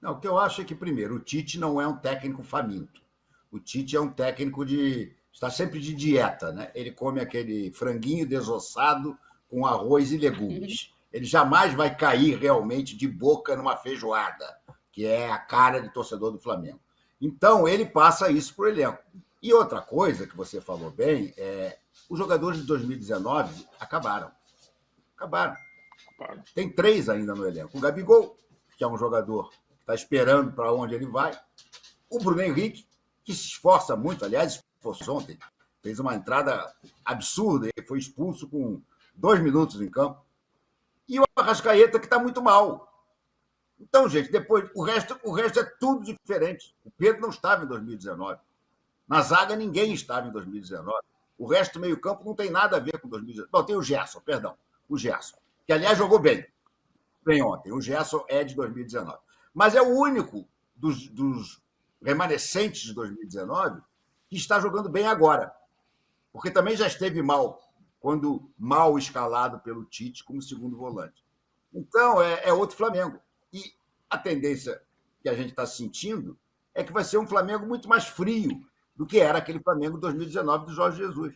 Não, o que eu acho é que, primeiro, o Tite não é um técnico faminto. O Tite é um técnico está sempre de dieta, né? Ele come aquele franguinho desossado com arroz e legumes. Ele jamais vai cair realmente de boca numa feijoada, que é a cara de torcedor do Flamengo. Então, ele passa isso para o elenco. E outra coisa que você falou bem os jogadores de 2019 acabaram. Acabaram. Tem 3 ainda no elenco. O Gabigol, que é um jogador que está esperando para onde ele vai. O Bruno Henrique, que se esforça muito, aliás, esforçou ontem, fez uma entrada absurda, ele foi expulso com 2 minutos em campo. E o Arrascaeta, que está muito mal. Então, gente, depois o resto é tudo diferente. O Pedro não estava em 2019. Na zaga, ninguém estava em 2019. O resto do meio-campo não tem nada a ver com 2019. Bom, tem o Gerson, perdão. O Gerson, que, aliás, jogou bem ontem. O Gerson é de 2019. Mas é o único dos remanescentes de 2019 que está jogando bem agora. Porque também já esteve mal, quando mal escalado pelo Tite como segundo volante. Então, é outro Flamengo. E a tendência que a gente está sentindo é que vai ser um Flamengo muito mais frio do que era aquele Flamengo de 2019 do Jorge Jesus,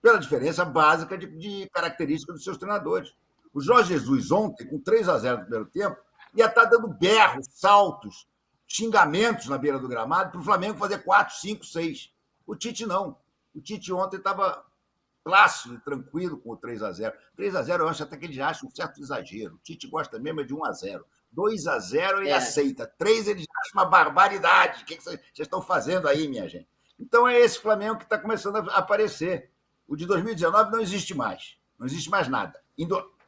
pela diferença básica de características dos seus treinadores. O Jorge Jesus, ontem, com 3-0 no primeiro tempo, ia estar dando berros, saltos, xingamentos na beira do gramado para o Flamengo fazer 4, 5, 6. O Tite não. O Tite ontem estava plácido e tranquilo com o 3-0. 3-0 eu acho até que ele acha um certo exagero. O Tite gosta mesmo de 1-0. 2-0 ele aceita. 3 ele acha uma barbaridade. O que vocês estão fazendo aí, minha gente? Então é esse Flamengo que está começando a aparecer. O de 2019 não existe mais. Não existe mais nada.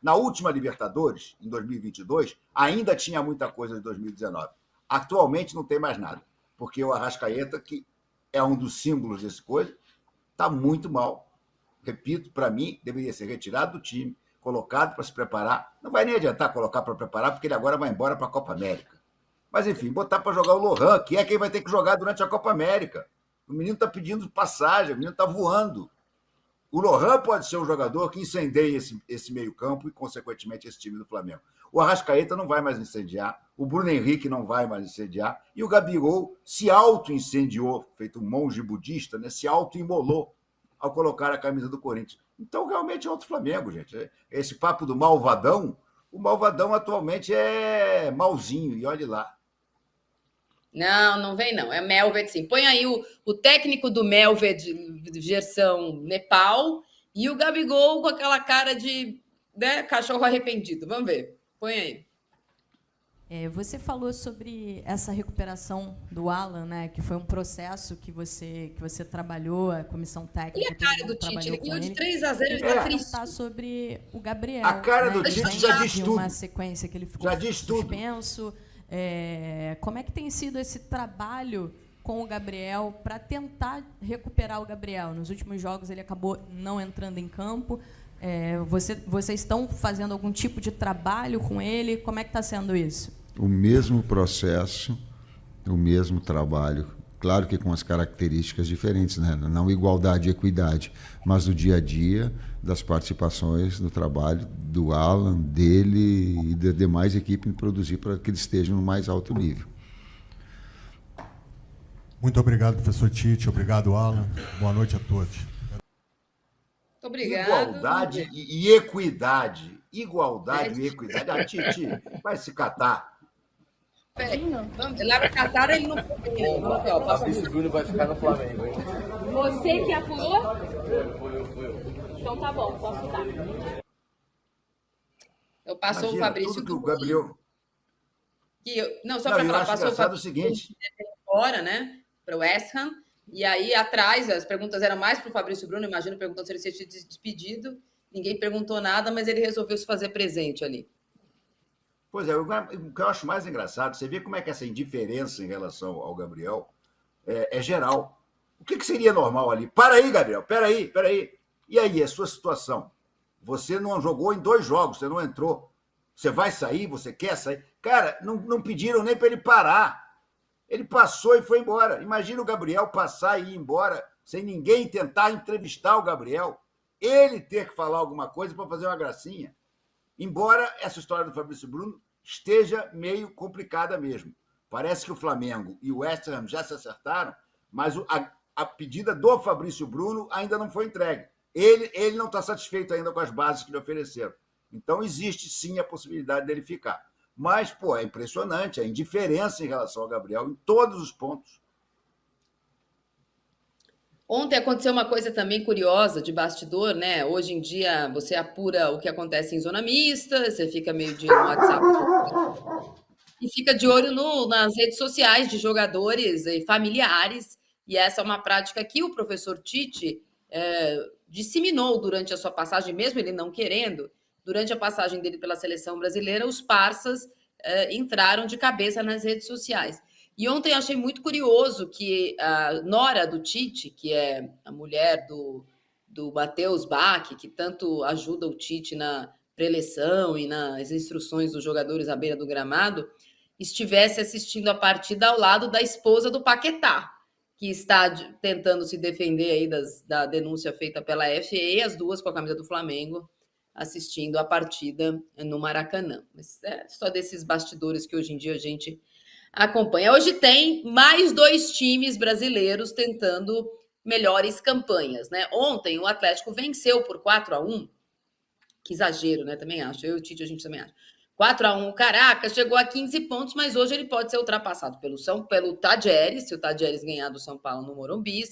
Na última Libertadores, em 2022, ainda tinha muita coisa de 2019. Atualmente não tem mais nada. Porque o Arrascaeta, que é um dos símbolos desse coisa, está muito mal. Repito, para mim, deveria ser retirado do time, colocado para se preparar. Não vai nem adiantar colocar para preparar, porque ele agora vai embora para a Copa América. Mas, enfim, botar para jogar o Lohan, que é quem vai ter que jogar durante a Copa América. O menino está pedindo passagem, o menino está voando. O Lohan pode ser um jogador que incendeie esse meio-campo e, consequentemente, esse time do Flamengo. O Arrascaeta não vai mais incendiar, o Bruno Henrique não vai mais incendiar, e o Gabigol se auto-incendiou, feito um monge budista, né? Se auto-imolou ao colocar a camisa do Corinthians. Então, realmente é outro Flamengo, gente. Esse papo do malvadão, o malvadão atualmente é malzinho, e olhe lá. Não vem não, é Melved sim. Põe aí o técnico do Melved, versão Nepal, e o Gabigol com aquela cara de cachorro arrependido. Vamos ver, põe aí. Você falou sobre essa recuperação do Alan, né? Que foi um processo que você trabalhou, a comissão técnica. E a cara do Tite, ele ganhou de 3-0, ele está triste. Sobre o Gabriel. A cara do Tite já diz tudo. Uma sequência que ele ficou suspenso. Como é que tem sido esse trabalho com o Gabriel para tentar recuperar o Gabriel? Nos últimos jogos ele acabou não entrando em campo. Vocês estão fazendo algum tipo de trabalho com ele? Como é que está sendo isso? O mesmo processo, o mesmo trabalho, claro que com as características diferentes, né? Não igualdade e equidade, mas do dia a dia, das participações no trabalho do Alan, dele e da demais equipe em produzir para que eles estejam no mais alto nível. Muito obrigado, professor Tite. Obrigado, Alan. Boa noite a todos. Obrigado. Igualdade e equidade. Igualdade e equidade. A Tite vai se catar. Lá para Catar ele não foi. O Fabrício Bruno vai ficar no Flamengo, hein? Você que apurou? Então tá bom, posso dar. Eu passo o Fabrício. Tudo que o Gabriel... Só para falar, passou o Fabrício o seguinte. Fora, né? Para o West Ham. E aí, atrás, as perguntas eram mais para o Fabrício Bruno, imagino, perguntando se ele tinha se despedido. Ninguém perguntou nada, mas ele resolveu se fazer presente ali. Pois é, o que eu acho mais engraçado, você vê como é que essa indiferença em relação ao Gabriel é geral. O que seria normal ali? Para aí, Gabriel, peraí. E aí, a sua situação? Você não jogou em 2 jogos, você não entrou. Você vai sair, você quer sair? Cara, não pediram nem para ele parar. Ele passou e foi embora. Imagina o Gabriel passar e ir embora sem ninguém tentar entrevistar o Gabriel. Ele ter que falar alguma coisa para fazer uma gracinha. Embora essa história do Fabrício Bruno esteja meio complicada mesmo. Parece que o Flamengo e o West Ham já se acertaram, mas a pedida do Fabrício Bruno ainda não foi entregue. Ele não está satisfeito ainda com as bases que lhe ofereceram. Então, existe sim a possibilidade dele ficar. Mas, é impressionante a indiferença em relação ao Gabriel em todos os pontos. Ontem aconteceu uma coisa também curiosa de bastidor, né? Hoje em dia você apura o que acontece em zona mista, você fica meio dia no WhatsApp e fica de olho nas redes sociais de jogadores e familiares. E essa é uma prática que o professor Tite disseminou durante a sua passagem, mesmo ele não querendo. Durante a passagem dele pela seleção brasileira, os parças entraram de cabeça nas redes sociais. E ontem eu achei muito curioso que a nora do Tite, que é a mulher do Matheus Bach, que tanto ajuda o Tite na preleção e nas instruções dos jogadores à beira do gramado, estivesse assistindo a partida ao lado da esposa do Paquetá, que está tentando se defender aí da denúncia feita pela FA, as duas com a camisa do Flamengo, assistindo a partida no Maracanã. Mas é só desses bastidores que hoje em dia a gente acompanha. Hoje tem mais 2 times brasileiros tentando melhores campanhas, né? Ontem o Atlético venceu por 4-1. Que exagero, né? Também acho. Eu e o Tite, a gente também acha. 4-1, o Caracas chegou a 15 pontos, mas hoje ele pode ser ultrapassado pelo Tajeres, se o Tajeres ganhar do São Paulo no Morumbi,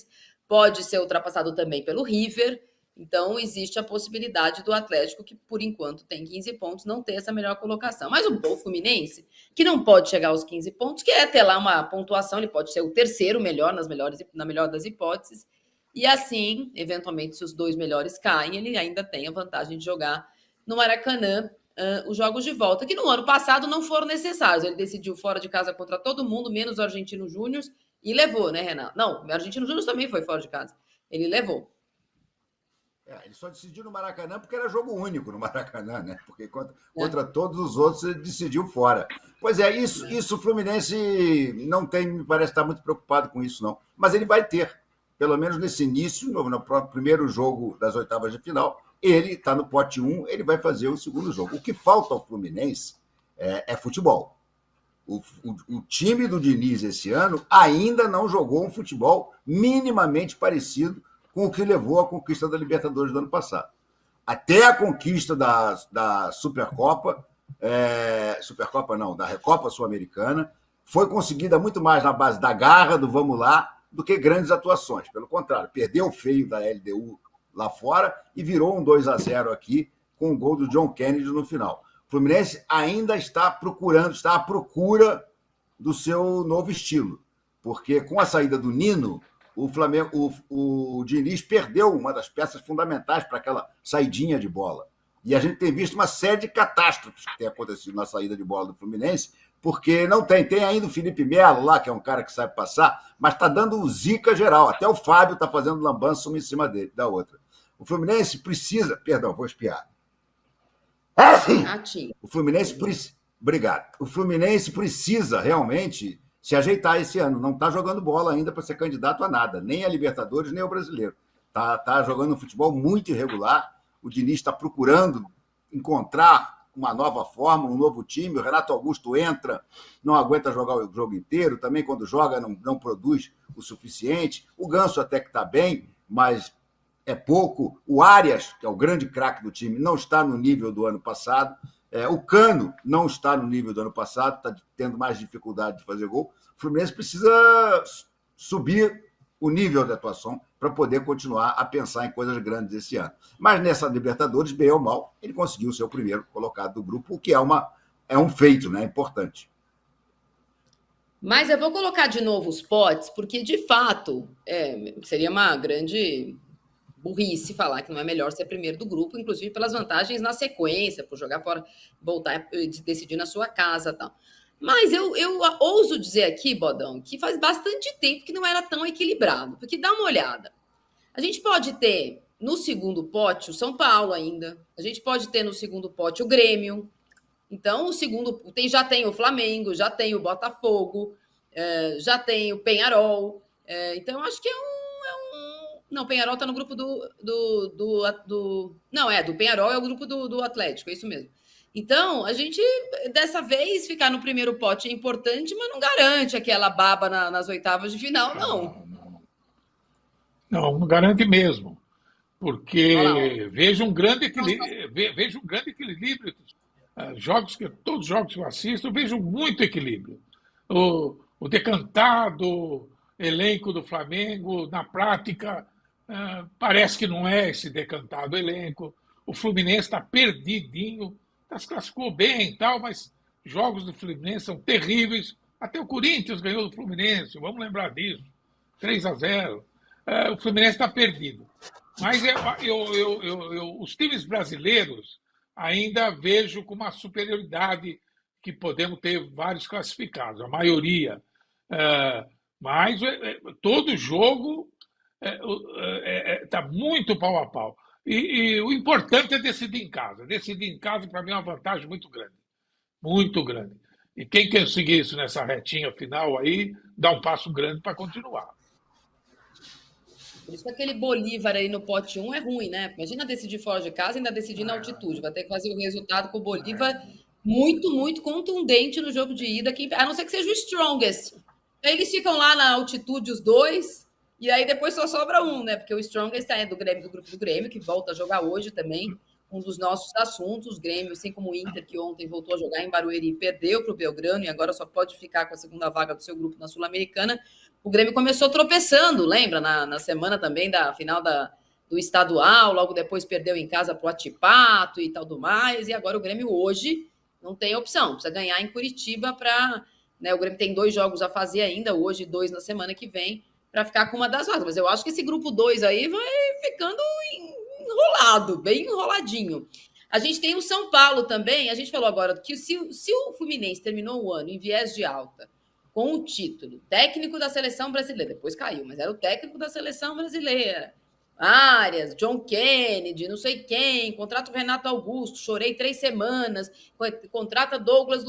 pode ser ultrapassado também pelo River. Então, existe a possibilidade do Atlético, que por enquanto tem 15 pontos, não ter essa melhor colocação. Mas o Fluminense, que não pode chegar aos 15 pontos, que é ter lá uma pontuação, ele pode ser o terceiro melhor, na melhor das hipóteses. E assim, eventualmente, se os 2 melhores caem, ele ainda tem a vantagem de jogar no Maracanã os jogos de volta, que no ano passado não foram necessários. Ele decidiu fora de casa contra todo mundo, menos o Argentino Júnior, e levou, né, Renato? Não, o Argentino Júnior também foi fora de casa. Ele levou. Ele só decidiu no Maracanã porque era jogo único no Maracanã, né? Porque contra todos os outros ele decidiu fora. Pois é, isso o Fluminense não tem, me parece estar muito preocupado com isso, não. Mas ele vai ter, pelo menos nesse início, no primeiro jogo das oitavas de final, ele está no pote 1, ele vai fazer o segundo jogo. O que falta ao Fluminense é futebol. O time do Diniz esse ano ainda não jogou um futebol minimamente parecido com o que levou à conquista da Libertadores do ano passado. Até a conquista da Supercopa, da Recopa Sul-Americana, foi conseguida muito mais na base da garra, do vamos lá, do que grandes atuações. Pelo contrário, perdeu o feio da LDU lá fora e virou um 2-0 aqui, com o gol do John Kennedy no final. O Fluminense ainda está à procura do seu novo estilo, porque com a saída do Nino, o Diniz perdeu uma das peças fundamentais para aquela saidinha de bola. E a gente tem visto uma série de catástrofes que tem acontecido na saída de bola do Fluminense, porque não tem ainda o Felipe Melo lá, que é um cara que sabe passar, mas está dando o zica geral. Até o Fábio está fazendo lambança uma em cima dele, da outra. O Fluminense precisa... Perdão, vou espiar. O Fluminense precisa... Obrigado. O Fluminense precisa realmente se ajeitar esse ano. Não está jogando bola ainda para ser candidato a nada, nem a Libertadores, nem ao Brasileiro. Está jogando um futebol muito irregular. O Diniz está procurando encontrar uma nova forma, um novo time. O Renato Augusto entra, não aguenta jogar o jogo inteiro. Também, quando joga, não produz o suficiente. O Ganso até que está bem, mas é pouco. O Arias, que é o grande craque do time, não está no nível do ano passado. O Cano não está no nível do ano passado, está tendo mais dificuldade de fazer gol. O Fluminense precisa subir o nível de atuação para poder continuar a pensar em coisas grandes esse ano. Mas nessa Libertadores, bem ou mal, ele conseguiu ser o primeiro colocado do grupo, o que é um feito, né? Importante. Mas eu vou colocar de novo os potes, porque, de fato, seria uma grande burrice falar que não é melhor ser primeiro do grupo, inclusive pelas vantagens na sequência, por jogar fora, voltar e decidir na sua casa e tal. Mas eu ouso dizer aqui, Bodão, que faz bastante tempo que não era tão equilibrado, porque dá uma olhada. A gente pode ter no segundo pote o São Paulo ainda, a gente pode ter no segundo pote o Grêmio. Então, já tem o Flamengo, já tem o Botafogo, já tem o Peñarol. Então, acho que Não, o Peñarol está no grupo do Peñarol é o grupo do Atlético, é isso mesmo. Então, a gente, dessa vez, ficar no primeiro pote é importante, mas não garante aquela baba nas oitavas de final, não. Não garante mesmo. Olha lá, ó. Porque vejo um grande equilíbrio. Todos os jogos que eu assisto, eu vejo muito equilíbrio. O decantado elenco do Flamengo, na prática, parece que não é esse decantado elenco. O Fluminense está perdidinho, se classificou bem e tal, mas jogos do Fluminense são terríveis. Até o Corinthians ganhou do Fluminense, vamos lembrar disso, 3-0. O Fluminense está perdido. Mas os times brasileiros ainda vejo com uma superioridade que podemos ter vários classificados, a maioria. Mas todo jogo está muito pau a pau. E o importante é decidir em casa. Decidir em casa, para mim, é uma vantagem muito grande. Muito grande. E quem conseguir isso nessa retinha final aí, dá um passo grande para continuar. Por isso que aquele Bolívar aí no pote 1 é ruim, né? Imagina decidir fora de casa e ainda decidir na altitude. Vai ter que fazer o resultado com o Bolívar muito, muito contundente no jogo de ida, a não ser que seja o Strongest. Aí eles ficam lá na altitude, os dois, e aí depois só sobra um, né? Porque o Strongest é do grupo do Grêmio, que volta a jogar hoje também, um dos nossos assuntos. O Grêmio, assim como o Inter, que ontem voltou a jogar em Barueri, perdeu para o Belgrano e agora só pode ficar com a segunda vaga do seu grupo na Sul-Americana. O Grêmio começou tropeçando, lembra? Na semana também da final do estadual, logo depois perdeu em casa para o Atipato e tal do mais, e agora o Grêmio hoje não tem opção, precisa ganhar em Curitiba para... Né, o Grêmio tem 2 jogos a fazer ainda, hoje 2 na semana que vem, para ficar com uma das vagas. Mas eu acho que esse grupo 2 aí vai ficando enrolado, bem enroladinho. A gente tem o São Paulo também, a gente falou agora que se o Fluminense terminou o ano em viés de alta, com o título técnico da seleção brasileira, depois caiu, mas era o técnico da seleção brasileira. Arias, John Kennedy, não sei quem, contrata o Renato Augusto, chorei 3 semanas, contrata Douglas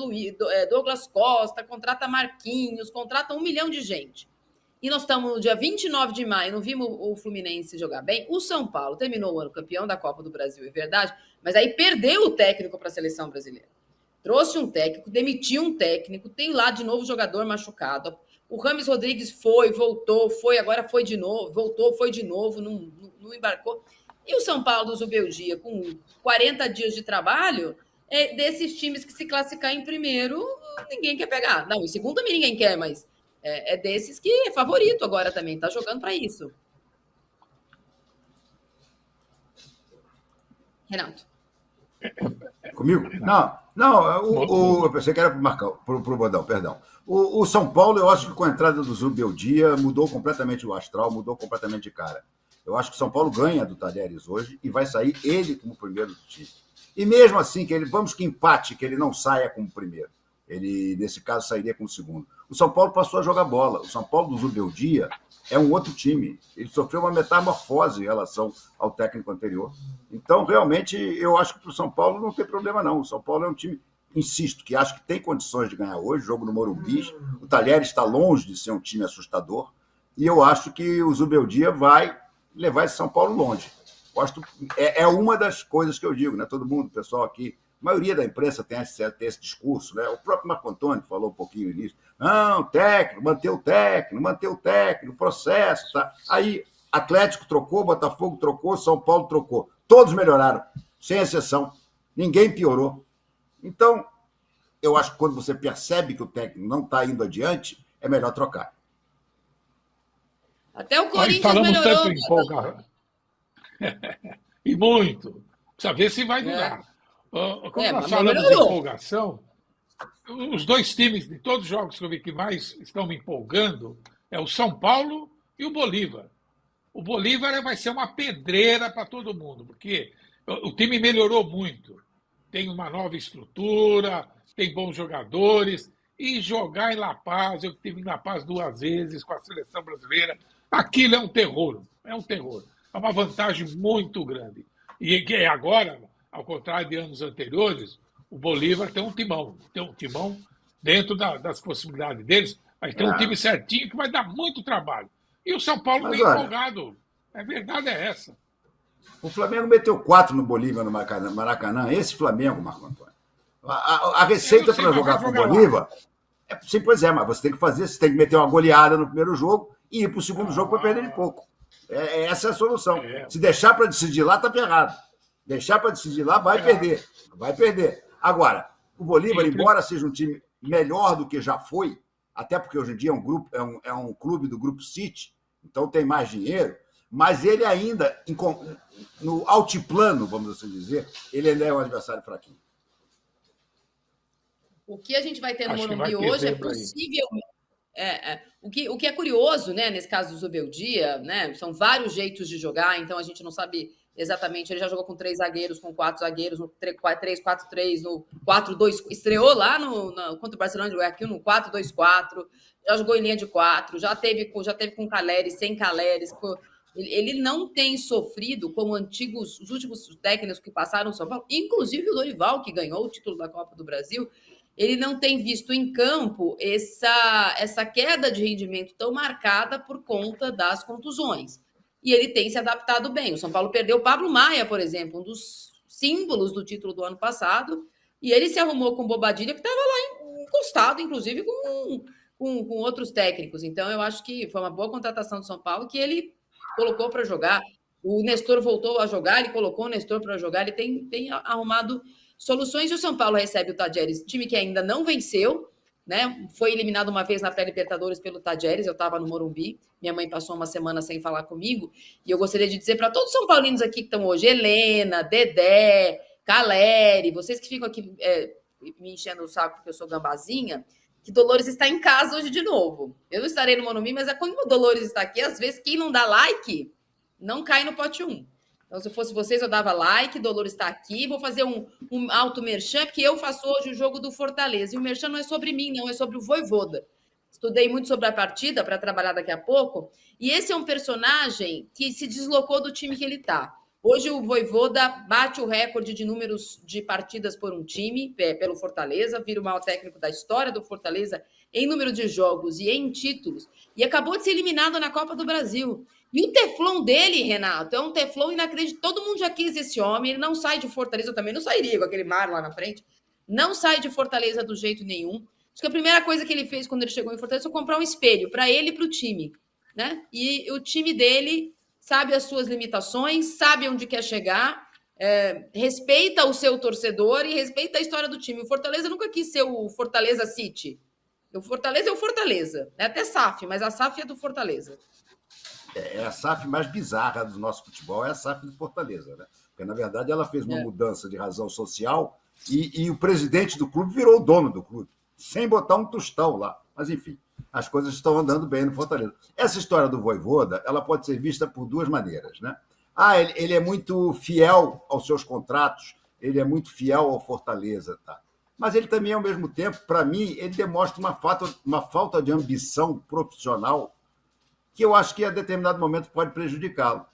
Costa, contrata Marquinhos, contrata 1 milhão de gente. E nós estamos no dia 29 de maio, não vimos o Fluminense jogar bem. O São Paulo terminou o ano campeão da Copa do Brasil, é verdade, mas aí perdeu o técnico para a seleção brasileira. Trouxe um técnico, demitiu um técnico, tem lá de novo jogador machucado. O Rames Rodrigues voltou, agora foi de novo, voltou, foi de novo, não embarcou. E o São Paulo do Zubeldia, com 40 dias de trabalho, desses times que se classificar em primeiro, ninguém quer pegar. Não, em segundo também ninguém quer, mas é desses que é favorito agora também, tá jogando para isso. Renato. Comigo? Não, eu pensei que era para o Bodão, perdão. O São Paulo, eu acho que com a entrada do Zubeldia mudou completamente o astral, mudou completamente de cara. Eu acho que o São Paulo ganha do Talheres hoje e vai sair ele como primeiro do time. E mesmo assim, vamos que empate, que ele não saia como primeiro. Ele, nesse caso, sairia como segundo. O São Paulo passou a jogar bola. O São Paulo do Zubeldia é um outro time. Ele sofreu uma metamorfose em relação ao técnico anterior. Então, realmente, eu acho que para o São Paulo não tem problema, não. O São Paulo é um time, insisto, que acho que tem condições de ganhar hoje, jogo no Morumbi. O Talheres está longe de ser um time assustador. E eu acho que o Zubeldia vai levar esse São Paulo longe. É uma das coisas que eu digo, né? Todo mundo, o pessoal aqui, a maioria da imprensa tem esse discurso, né? O próprio Marco Antônio falou um pouquinho nisso. Não, técnico, manter o técnico, processo, tá? Aí, Atlético trocou, Botafogo trocou, São Paulo trocou. Todos melhoraram, sem exceção. Ninguém piorou. Então, eu acho que quando você percebe que o técnico não está indo adiante, é melhor trocar. Até o Corinthians melhorou. Tanto empolgar. E muito. Precisa ver se vai durar. Quando nós falamos de empolgação, os 2 times de todos os jogos que eu vi que mais estão me empolgando é o São Paulo e o Bolívar. O Bolívar vai ser uma pedreira para todo mundo, porque o time melhorou muito. Tem uma nova estrutura, tem bons jogadores, e jogar em La Paz, eu estive em La Paz 2 vezes com a seleção brasileira, aquilo é um terror, é uma vantagem muito grande. E agora, ao contrário de anos anteriores, o Bolívar tem um timão dentro das possibilidades deles, vai ter um time certinho que vai dar muito trabalho. E o São Paulo vem empolgado. A verdade é essa. O Flamengo meteu 4 no Bolívar, no Maracanã. Esse Flamengo, Marco Antônio, A receita para jogar com o Bolívar... Sim, pois é, mas você tem que fazer, você tem que meter uma goleada no primeiro jogo e ir para o segundo jogo para perder de pouco. Essa é a solução. Se deixar para decidir lá, está ferrado. Deixar para decidir lá, vai perder. Vai perder. Agora, o Bolívar, embora seja um time melhor do que já foi, até porque hoje em dia é um clube do Grupo City, então tem mais dinheiro, mas ele ainda, no altiplano, vamos assim dizer, ele ainda é um adversário fraquinho. O que a gente vai ter no Morumbi hoje é possível. O que é curioso, né, nesse caso do Zubeldia, né, são vários jeitos de jogar, então a gente não sabe exatamente. Ele já jogou com 3 zagueiros, com 4 zagueiros, no 3-4-3, no 4-2. Estreou lá contra o Barcelona de Guayaquil no 4-2-4, já jogou em linha de 4, já teve com Caleri, sem Caleri. Ele não tem sofrido como os últimos técnicos que passaram no São Paulo, inclusive o Dorival, que ganhou o título da Copa do Brasil. Ele não tem visto em campo essa queda de rendimento tão marcada por conta das contusões. E ele tem se adaptado bem. O São Paulo perdeu o Pablo Maia, por exemplo, um dos símbolos do título do ano passado, e ele se arrumou com o Bobadilla, que estava lá encostado, inclusive, com outros técnicos. Então, eu acho que foi uma boa contratação do São Paulo, que ele colocou para jogar. O Nestor voltou a jogar, ele colocou o Nestor para jogar, ele tem arrumado soluções. E o São Paulo recebe o Tadjeres, time que ainda não venceu, né? Foi eliminado uma vez na pré-Libertadores pelo Tadjeres. Eu estava no Morumbi, minha mãe passou uma semana sem falar comigo, e eu gostaria de dizer para todos os São Paulinos aqui que estão hoje, Helena, Dedé, Caleri, vocês que ficam aqui me enchendo o saco porque eu sou gambazinha, que Dolores está em casa hoje de novo. Eu não estarei no Morumbi, mas quando o Dolores está aqui, às vezes quem não dá like não cai no pote 1. Então, se fosse vocês, eu dava like, Dolores está aqui, vou fazer um alto merchan, que eu faço hoje o jogo do Fortaleza. E o merchan não é sobre mim, não, é sobre o Vojvoda. Estudei muito sobre a partida para trabalhar daqui a pouco, e esse é um personagem que se deslocou do time que ele está. Hoje o Vojvoda bate o recorde de números de partidas por um time, pelo Fortaleza, vira o maior técnico da história do Fortaleza em número de jogos e em títulos, e acabou de ser eliminado na Copa do Brasil. E o teflon dele, Renato, é um teflon inacreditável. Todo mundo já quis esse homem, ele não sai de Fortaleza, eu também não sairia com aquele mar lá na frente, não sai de Fortaleza do jeito nenhum. Acho que a primeira coisa que ele fez quando ele chegou em Fortaleza foi comprar um espelho para ele e para o time, né? E o time dele sabe as suas limitações, sabe onde quer chegar, respeita o seu torcedor e respeita a história do time. O Fortaleza nunca quis ser o Fortaleza City. O Fortaleza é o Fortaleza. É até SAF, mas a SAF é do Fortaleza. É a SAF mais bizarra do nosso futebol, é a SAF do Fortaleza, né? Porque, na verdade, ela fez uma mudança de razão social e o presidente do clube virou o dono do clube, sem botar um tostão lá. Mas, enfim, as coisas estão andando bem no Fortaleza. Essa história do Vojvoda, ela pode ser vista por 2 maneiras, né? Ele é muito fiel aos seus contratos, ele é muito fiel ao Fortaleza, tá? Mas ele também, ao mesmo tempo, para mim, ele demonstra uma falta de ambição profissional que eu acho que, a determinado momento, pode prejudicá-lo.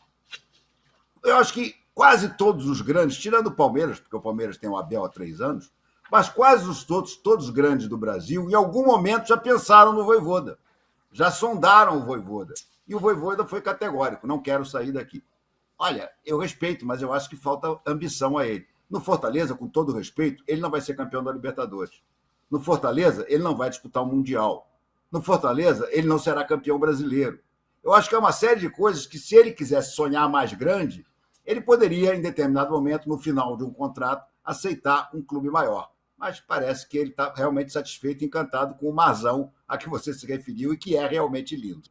Eu acho que quase todos os grandes, tirando o Palmeiras, porque o Palmeiras tem o Abel há 3 anos, mas quase todos os grandes do Brasil, em algum momento, já pensaram no Vojvoda, já sondaram o Vojvoda. E o Vojvoda foi categórico, não quero sair daqui. Olha, eu respeito, mas eu acho que falta ambição a ele. No Fortaleza, com todo respeito, ele não vai ser campeão da Libertadores. No Fortaleza, ele não vai disputar o Mundial. No Fortaleza, ele não será campeão brasileiro. Eu acho que é uma série de coisas que, se ele quisesse sonhar mais grande, ele poderia, em determinado momento, no final de um contrato, aceitar um clube maior. Mas parece que ele está realmente satisfeito e encantado com o Marzão a que você se referiu e que é realmente lindo.